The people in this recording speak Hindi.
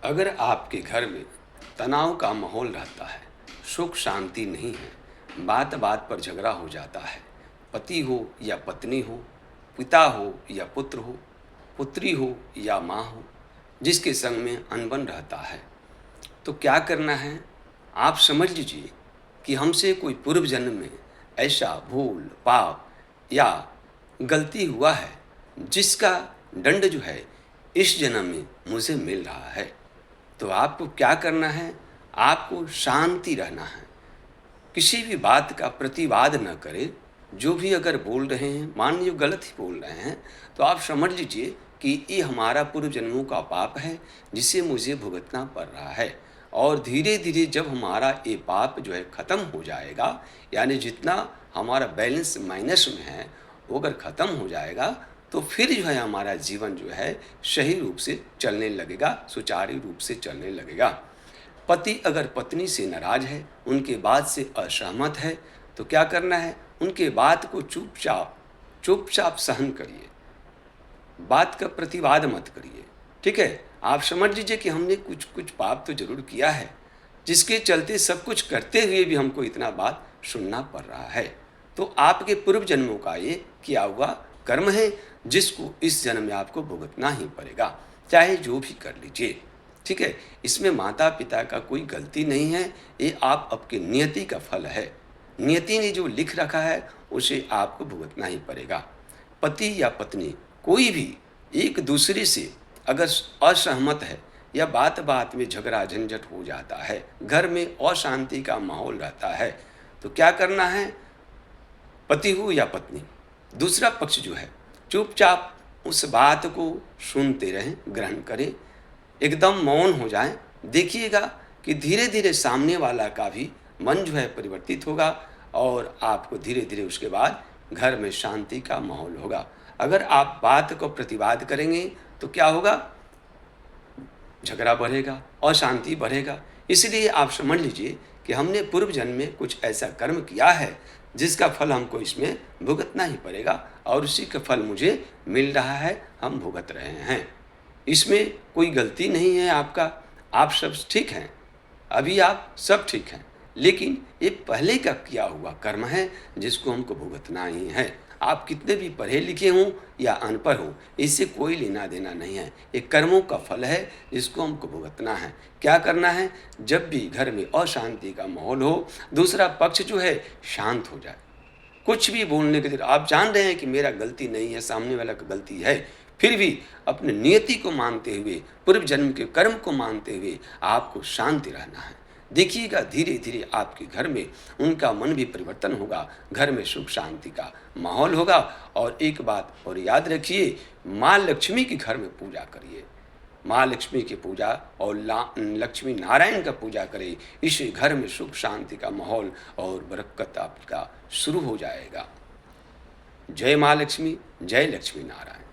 अगर आपके घर में तनाव का माहौल रहता है, सुख शांति नहीं है, बात बात पर झगड़ा हो जाता है, पति हो या पत्नी हो, पिता हो या पुत्र हो, पुत्री हो या माँ हो, जिसके संग में अनबन रहता है, तो क्या करना है? आप समझ लीजिए कि हमसे कोई पूर्व जन्म में ऐसा भूल, पाप या गलती हुआ है, जिसका दंड जो है इस जन्म में मुझे मिल रहा है। तो आपको क्या करना है? आपको शांति रहना है। किसी भी बात का प्रतिवाद न करें। जो भी अगर बोल रहे हैं, मान लीजिए गलत ही बोल रहे हैं, तो आप समझ लीजिए कि ये हमारा पूर्व जन्मों का पाप है, जिसे मुझे भुगतना पड़ रहा है। और धीरे धीरे जब हमारा ये पाप जो है ख़त्म हो जाएगा, यानी जितना हमारा बैलेंस माइनस में है वो अगर ख़त्म हो जाएगा, तो फिर जो है हमारा जीवन जो है सही रूप से चलने लगेगा, सुचारू रूप से चलने लगेगा। पति अगर पत्नी से नाराज है, उनके बात से असहमत है, तो क्या करना है? उनके बात को चुपचाप सहन करिए, बात का प्रतिवाद मत करिए। ठीक है? आप समझ लीजिए कि हमने कुछ कुछ पाप तो जरूर किया है, जिसके चलते सब कुछ करते हुए भी हमको इतना बात सुनना पड़ रहा है। तो आपके पूर्व जन्मों का ये किया हुआ कर्म है, जिसको इस जन्म में आपको भुगतना ही पड़ेगा, चाहे जो भी कर लीजिए। ठीक है? इसमें माता पिता का कोई गलती नहीं है, ये आप आपके नियति का फल है। नियति ने जो लिख रखा है उसे आपको भुगतना ही पड़ेगा। पति या पत्नी कोई भी एक दूसरे से अगर असहमत है या बात बात में झगड़ा झंझट हो जाता है, घर में अशांति का माहौल रहता है, तो क्या करना है? पति हो या पत्नी, दूसरा पक्ष जो है चुपचाप उस बात को सुनते रहें, ग्रहण करें, एकदम मौन हो जाएं। देखिएगा कि धीरे धीरे सामने वाला का भी मन जो है परिवर्तित होगा और आपको धीरे धीरे उसके बाद घर में शांति का माहौल होगा। अगर आप बात को प्रतिवाद करेंगे तो क्या होगा? झगड़ा बढ़ेगा, अशांति बढ़ेगा। इसलिए आप समझ लीजिए कि हमने पूर्व जन्म में कुछ ऐसा कर्म किया है, जिसका फल हमको इसमें भुगतना ही पड़ेगा और उसी का फल मुझे मिल रहा है, हम भुगत रहे हैं। इसमें कोई गलती नहीं है आपका, आप सब ठीक हैं, अभी आप सब ठीक हैं, लेकिन ये पहले का किया हुआ कर्म है, जिसको हमको भुगतना ही है। आप कितने भी पढ़े लिखे हों या अनपढ़ हों, इससे कोई लेना देना नहीं है। ये कर्मों का फल है, जिसको हमको भुगतना है। क्या करना है? जब भी घर में अशांति का माहौल हो, दूसरा पक्ष जो है शांत हो जाए, कुछ भी बोलने के लिए आप जान रहे हैं कि मेरा गलती नहीं है, सामने वाला का गलती है, फिर भी अपने नियति को मानते हुए, पूर्व जन्म के कर्म को मानते हुए आपको शांति रहना है। देखिएगा धीरे धीरे आपके घर में उनका मन भी परिवर्तन होगा, घर में सुख शांति का माहौल होगा। और एक बात और याद रखिए, माँ लक्ष्मी के घर में पूजा करिए, माँ लक्ष्मी की पूजा और लक्ष्मी नारायण का पूजा करें। इससे घर में सुख शांति का माहौल और बरकत आपका शुरू हो जाएगा। जय माँ लक्ष्मी, जय लक्ष्मी नारायण।